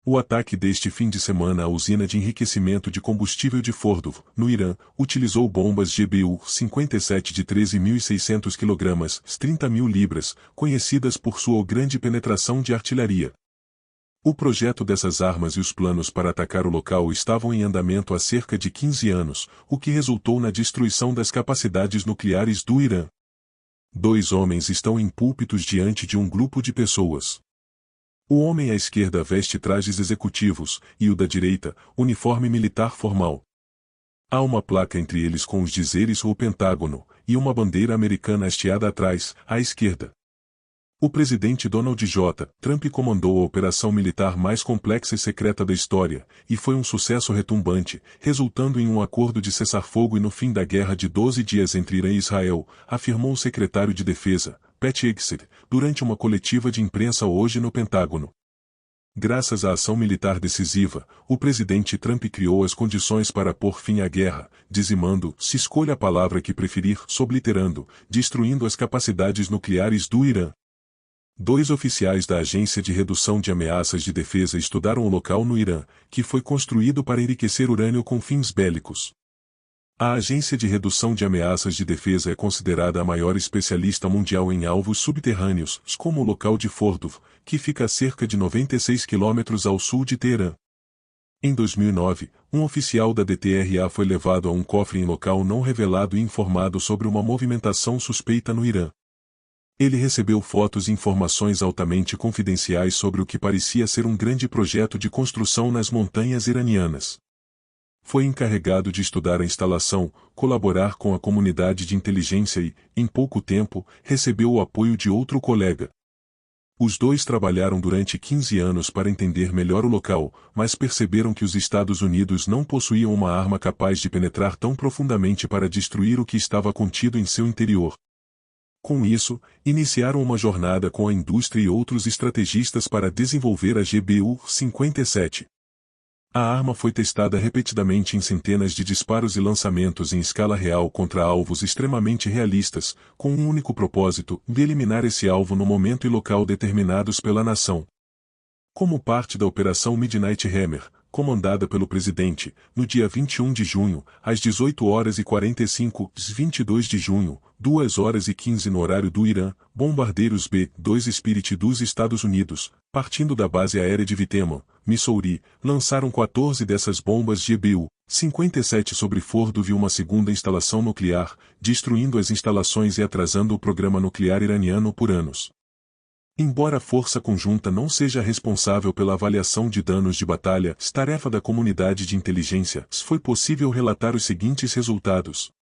O ataque deste fim de semana à usina de enriquecimento de combustível de Fordow, no Irã, utilizou bombas GBU-57 de 13.600 kg, 30.000 libras, conhecidas por sua grande penetração de artilharia. O projeto dessas armas e os planos para atacar o local estavam em andamento há cerca de 15 anos, o que resultou na destruição das capacidades nucleares do Irã. 2 homens estão em púlpitos diante de um grupo de pessoas. O homem à esquerda veste trajes executivos, e o da direita, uniforme militar formal. Há uma placa entre eles com os dizeres "O Pentágono", e uma bandeira americana hasteada atrás, à esquerda. O presidente Donald J. Trump comandou a operação militar mais complexa e secreta da história, e foi um sucesso retumbante, resultando em um acordo de cessar-fogo e no fim da guerra de 12 dias entre Irã e Israel, afirmou o secretário de Defesa, Pete Hegseth, durante uma coletiva de imprensa hoje no Pentágono. Graças à ação militar decisiva, o presidente Trump criou as condições para pôr fim à guerra, dizimando, se escolha a palavra que preferir, sobliterando, destruindo as capacidades nucleares do Irã. 2 oficiais da Agência de Redução de Ameaças de Defesa estudaram o local no Irã, que foi construído para enriquecer urânio com fins bélicos. A Agência de Redução de Ameaças de Defesa é considerada a maior especialista mundial em alvos subterrâneos, como o local de Fordow, que fica a cerca de 96 quilômetros ao sul de Teherã. Em 2009, um oficial da DTRA foi levado a um cofre em local não revelado e informado sobre uma movimentação suspeita no Irã. Ele recebeu fotos e informações altamente confidenciais sobre o que parecia ser um grande projeto de construção nas montanhas iranianas. Foi encarregado de estudar a instalação, colaborar com a comunidade de inteligência e, em pouco tempo, recebeu o apoio de outro colega. Os 2 trabalharam durante 15 anos para entender melhor o local, mas perceberam que os Estados Unidos não possuíam uma arma capaz de penetrar tão profundamente para destruir o que estava contido em seu interior. Com isso, iniciaram uma jornada com a indústria e outros estrategistas para desenvolver a GBU-57. A arma foi testada repetidamente em centenas de disparos e lançamentos em escala real contra alvos extremamente realistas, com um único propósito, de eliminar esse alvo no momento e local determinados pela nação. Como parte da Operação Midnight Hammer, comandada pelo presidente, no dia 21 de junho, às 18h45, 22 de junho, 2h15 no horário do Irã, bombardeiros B-2 Spirit dos Estados Unidos, partindo da base aérea de Vitemon, Missouri, lançaram 14 dessas bombas GBU-57 sobre Fordow e uma segunda instalação nuclear, destruindo as instalações e atrasando o programa nuclear iraniano por anos. Embora a força conjunta não seja responsável pela avaliação de danos de batalha, tarefa da comunidade de inteligência, foi possível relatar os seguintes resultados.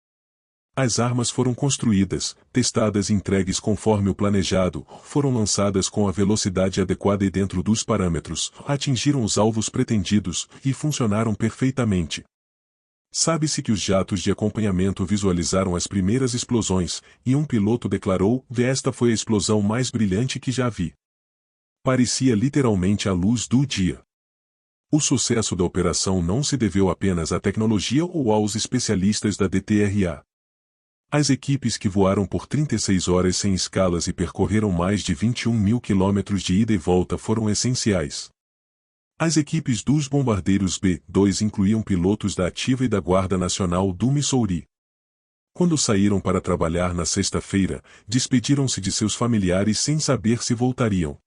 As armas foram construídas, testadas e entregues conforme o planejado, foram lançadas com a velocidade adequada e dentro dos parâmetros, atingiram os alvos pretendidos, e funcionaram perfeitamente. Sabe-se que os jatos de acompanhamento visualizaram as primeiras explosões, e um piloto declarou: "Esta foi a explosão mais brilhante que já vi. Parecia literalmente a luz do dia." O sucesso da operação não se deveu apenas à tecnologia ou aos especialistas da DTRA. As equipes que voaram por 36 horas sem escalas e percorreram mais de 21.000 quilômetros de ida e volta foram essenciais. As equipes dos bombardeiros B-2 incluíam pilotos da Ativa e da Guarda Nacional do Missouri. Quando saíram para trabalhar na sexta-feira, despediram-se de seus familiares sem saber se voltariam.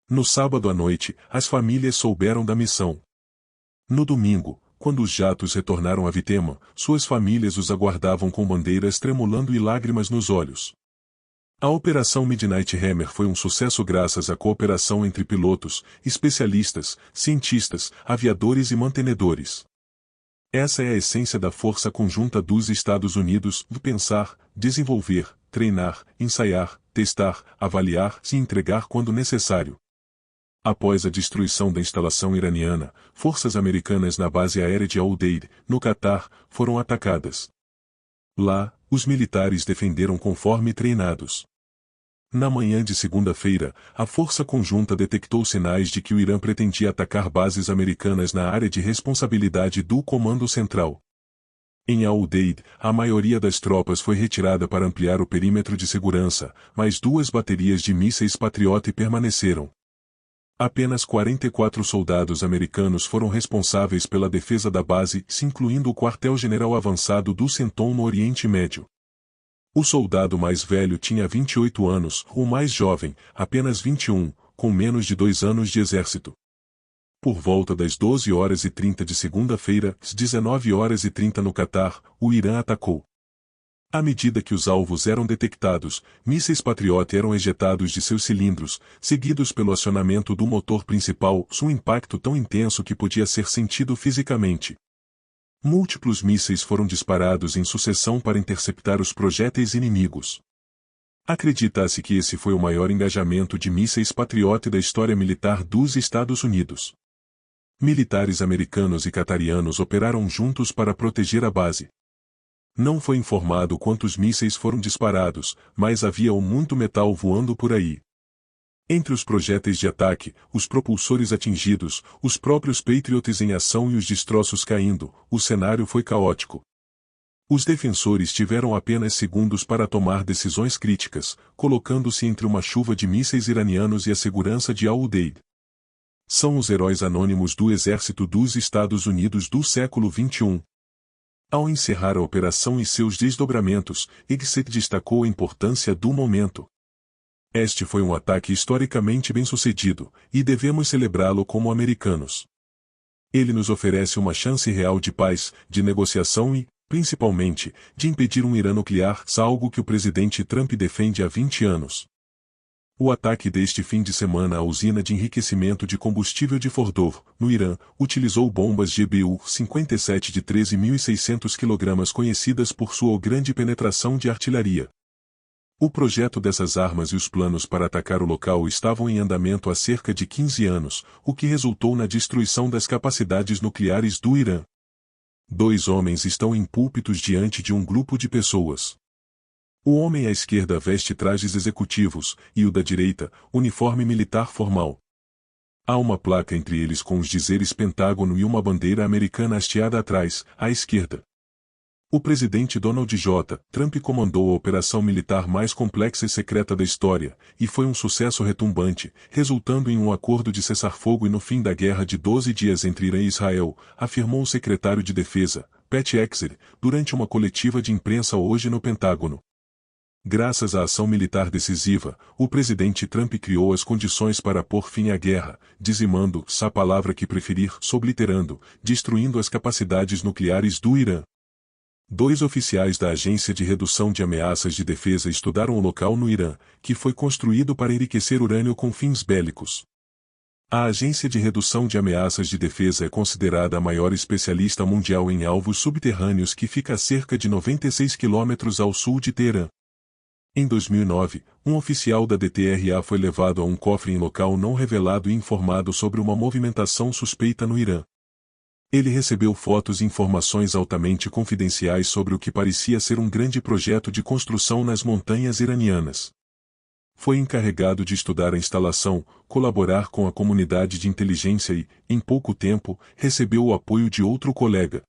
No sábado à noite, as famílias souberam da missão. No domingo, quando os jatos retornaram a Vitemon, suas famílias os aguardavam com bandeiras tremulando e lágrimas nos olhos. A Operação Midnight Hammer foi um sucesso graças à cooperação entre pilotos, especialistas, cientistas, aviadores e mantenedores. Essa é a essência da força conjunta dos Estados Unidos: pensar, desenvolver, treinar, ensaiar, testar, avaliar e entregar quando necessário. Após a destruição da instalação iraniana, forças americanas na base aérea de Al-Udeid, no Catar, foram atacadas. Lá, os militares defenderam conforme treinados. Na manhã de segunda-feira, a força conjunta detectou sinais de que o Irã pretendia atacar bases americanas na área de responsabilidade do Comando Central. Em Al-Udeid, a maioria das tropas foi retirada para ampliar o perímetro de segurança, mas 2 baterias de mísseis Patriot permaneceram. Apenas 44 soldados americanos foram responsáveis pela defesa da base, incluindo o quartel-general avançado do Centon no Oriente Médio. O soldado mais velho tinha 28 anos, o mais jovem, apenas 21, com menos de 2 anos de exército. Por volta das 12h30 de segunda-feira, às 19h30 no Catar, o Irã atacou. À medida que os alvos eram detectados, mísseis Patriot eram ejetados de seus cilindros, seguidos pelo acionamento do motor principal, um impacto tão intenso que podia ser sentido fisicamente. Múltiplos mísseis foram disparados em sucessão para interceptar os projéteis inimigos. Acredita-se que esse foi o maior engajamento de mísseis Patriot da história militar dos Estados Unidos. Militares americanos e catarianos operaram juntos para proteger a base. Não foi informado quantos mísseis foram disparados, mas havia muito metal voando por aí. Entre os projéteis de ataque, os propulsores atingidos, os próprios Patriots em ação e os destroços caindo, o cenário foi caótico. Os defensores tiveram apenas segundos para tomar decisões críticas, colocando-se entre uma chuva de mísseis iranianos e a segurança de Al-Udeid. São os heróis anônimos do Exército dos Estados Unidos do século XXI. Ao encerrar a operação e seus desdobramentos, Exet destacou a importância do momento. Este foi um ataque historicamente bem-sucedido, e devemos celebrá-lo como americanos. Ele nos oferece uma chance real de paz, de negociação e, principalmente, de impedir um Irã nuclear, algo que o presidente Trump defende há 20 anos. O ataque deste fim de semana à usina de enriquecimento de combustível de Fordow, no Irã, utilizou bombas GBU-57 de 13.600 kg conhecidas por sua grande penetração de artilharia. O projeto dessas armas e os planos para atacar o local estavam em andamento há cerca de 15 anos, o que resultou na destruição das capacidades nucleares do Irã. 2 homens estão em púlpitos diante de um grupo de pessoas. O homem à esquerda veste trajes executivos, e o da direita, uniforme militar formal. Há uma placa entre eles com os dizeres Pentágono e uma bandeira americana hasteada atrás, à esquerda. O presidente Donald J. Trump comandou a operação militar mais complexa e secreta da história, e foi um sucesso retumbante, resultando em um acordo de cessar-fogo e no fim da guerra de 12 dias entre Irã e Israel, afirmou o secretário de Defesa, Pat Exer, durante uma coletiva de imprensa hoje no Pentágono. Graças à ação militar decisiva, o presidente Trump criou as condições para pôr fim à guerra, dizimando, a palavra que preferir, obliterando, destruindo as capacidades nucleares do Irã. 2 oficiais da Agência de Redução de Ameaças de Defesa estudaram o local no Irã, que foi construído para enriquecer urânio com fins bélicos. A Agência de Redução de Ameaças de Defesa é considerada a maior especialista mundial em alvos subterrâneos que fica a cerca de 96 quilômetros ao sul de Teherã. Em 2009, um oficial da DTRA foi levado a um cofre em local não revelado e informado sobre uma movimentação suspeita no Irã. Ele recebeu fotos e informações altamente confidenciais sobre o que parecia ser um grande projeto de construção nas montanhas iranianas. Foi encarregado de estudar a instalação, colaborar com a comunidade de inteligência e, em pouco tempo, recebeu o apoio de outro colega.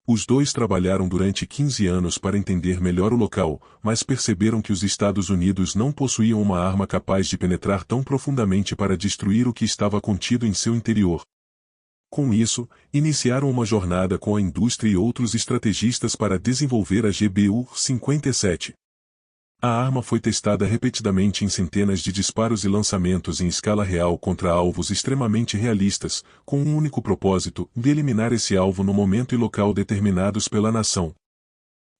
Os 2 trabalharam durante 15 anos para entender melhor o local, mas perceberam que os Estados Unidos não possuíam uma arma capaz de penetrar tão profundamente para destruir o que estava contido em seu interior. Com isso, iniciaram uma jornada com a indústria e outros estrategistas para desenvolver a GBU-57. A arma foi testada repetidamente em centenas de disparos e lançamentos em escala real contra alvos extremamente realistas, com um único propósito, de eliminar esse alvo no momento e local determinados pela nação.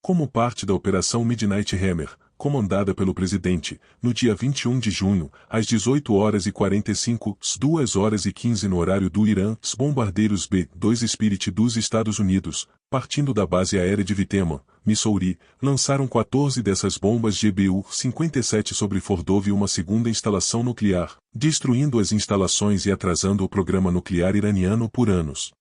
Como parte da Operação Midnight Hammer, comandada pelo presidente, no dia 21 de junho, às 18h45, 2h15 no horário do Irã, os bombardeiros B-2 Spirit dos Estados Unidos, partindo da base aérea de Vitema, Missouri, lançaram 14 dessas bombas GBU-57 sobre Fordow e uma segunda instalação nuclear, destruindo as instalações e atrasando o programa nuclear iraniano por anos.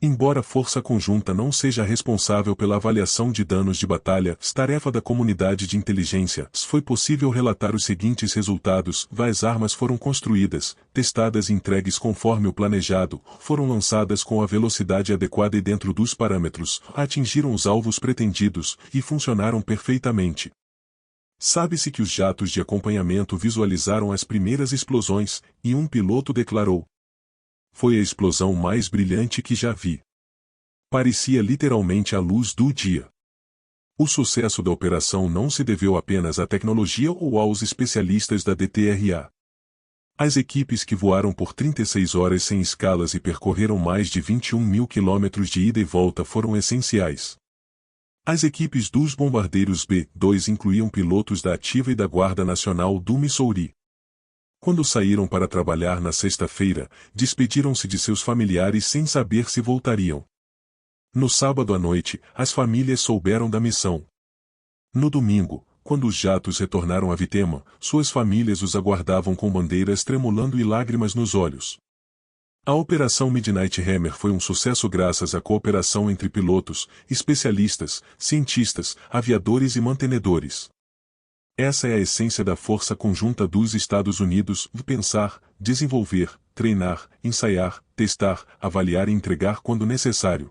Embora a força conjunta não seja responsável pela avaliação de danos de batalha, tarefa da comunidade de inteligência, foi possível relatar os seguintes resultados: as armas foram construídas, testadas e entregues conforme o planejado, foram lançadas com a velocidade adequada e dentro dos parâmetros, atingiram os alvos pretendidos, e funcionaram perfeitamente. Sabe-se que os jatos de acompanhamento visualizaram as primeiras explosões, e um piloto declarou: "Foi a explosão mais brilhante que já vi. Parecia literalmente a luz do dia." O sucesso da operação não se deveu apenas à tecnologia ou aos especialistas da DTRA. As equipes que voaram por 36 horas sem escalas e percorreram mais de 21 mil quilômetros de ida e volta foram essenciais. As equipes dos bombardeiros B-2 incluíam pilotos da Ativa e da Guarda Nacional do Missouri. Quando saíram para trabalhar na sexta-feira, despediram-se de seus familiares sem saber se voltariam. No sábado à noite, as famílias souberam da missão. No domingo, quando os jatos retornaram a Vitema, suas famílias os aguardavam com bandeiras tremulando e lágrimas nos olhos. A Operação Midnight Hammer foi um sucesso graças à cooperação entre pilotos, especialistas, cientistas, aviadores e mantenedores. Essa é a essência da Força Conjunta dos Estados Unidos: pensar, desenvolver, treinar, ensaiar, testar, avaliar e entregar quando necessário.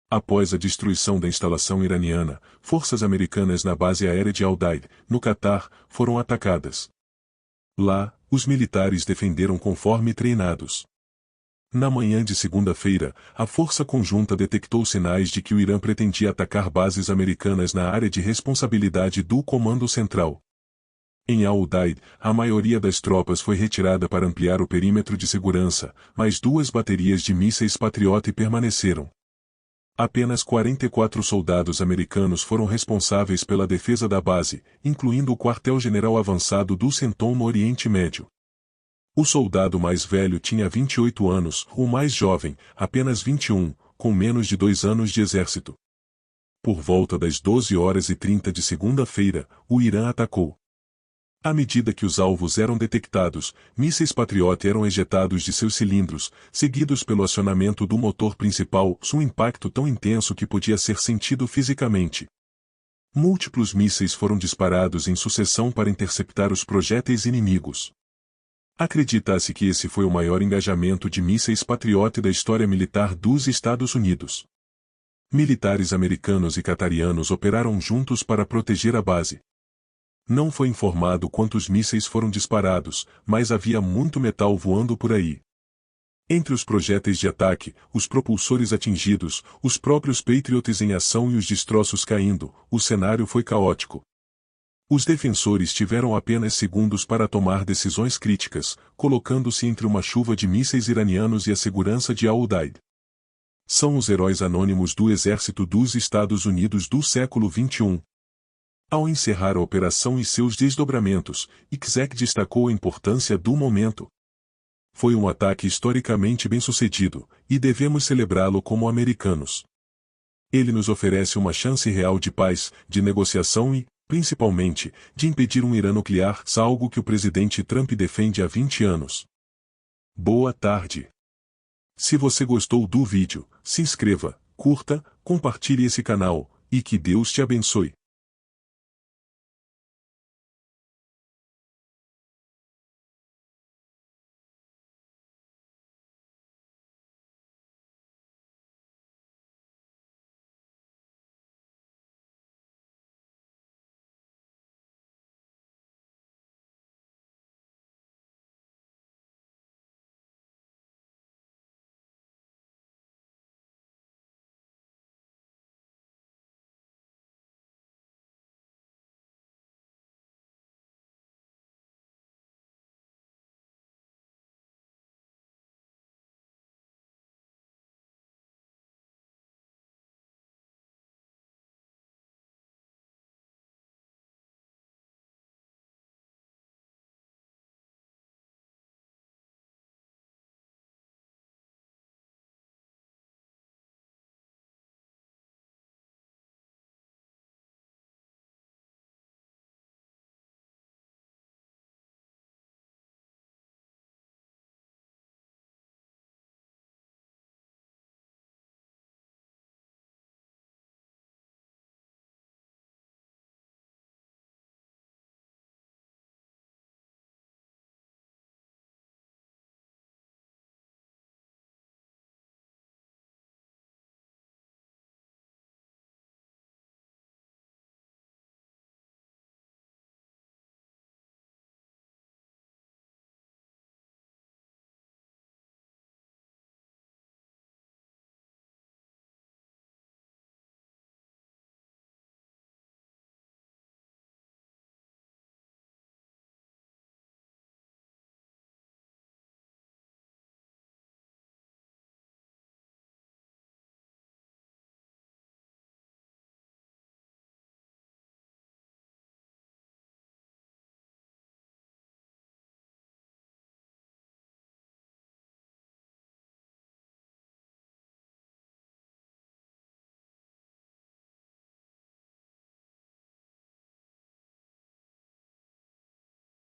Após a destruição da instalação iraniana, forças americanas na base aérea de Al-Udeid, no Catar, foram atacadas. Lá, os militares defenderam conforme treinados. Na manhã de segunda-feira, a Força Conjunta detectou sinais de que o Irã pretendia atacar bases americanas na área de responsabilidade do Comando Central. Em Al-Udeid, a maioria das tropas foi retirada para ampliar o perímetro de segurança, mas 2 baterias de mísseis Patriot permaneceram. Apenas 44 soldados americanos foram responsáveis pela defesa da base, incluindo o quartel-general avançado do CENTCOM no Oriente Médio. O soldado mais velho tinha 28 anos, o mais jovem, apenas 21, com menos de 2 anos de exército. Por volta das 12h30 de segunda-feira, o Irã atacou. À medida que os alvos eram detectados, mísseis Patriot eram ejetados de seus cilindros, seguidos pelo acionamento do motor principal, um impacto tão intenso que podia ser sentido fisicamente. Múltiplos mísseis foram disparados em sucessão para interceptar os projéteis inimigos. Acredita-se que esse foi o maior engajamento de mísseis Patriot da história militar dos Estados Unidos. Militares americanos e catarianos operaram juntos para proteger a base. Não foi informado quantos mísseis foram disparados, mas havia muito metal voando por aí. Entre os projéteis de ataque, os propulsores atingidos, os próprios Patriots em ação e os destroços caindo, o cenário foi caótico. Os defensores tiveram apenas segundos para tomar decisões críticas, colocando-se entre uma chuva de mísseis iranianos e a segurança de Al-Udeid. São os heróis anônimos do exército dos Estados Unidos do século XXI. Ao encerrar a operação e seus desdobramentos, Ixek destacou a importância do momento. Foi um ataque historicamente bem-sucedido, e devemos celebrá-lo como americanos. Ele nos oferece uma chance real de paz, de negociação e, principalmente, de impedir um Irã nuclear, algo que o presidente Trump defende há 20 anos. Boa tarde. Se você gostou do vídeo, se inscreva, curta, compartilhe esse canal, e que Deus te abençoe.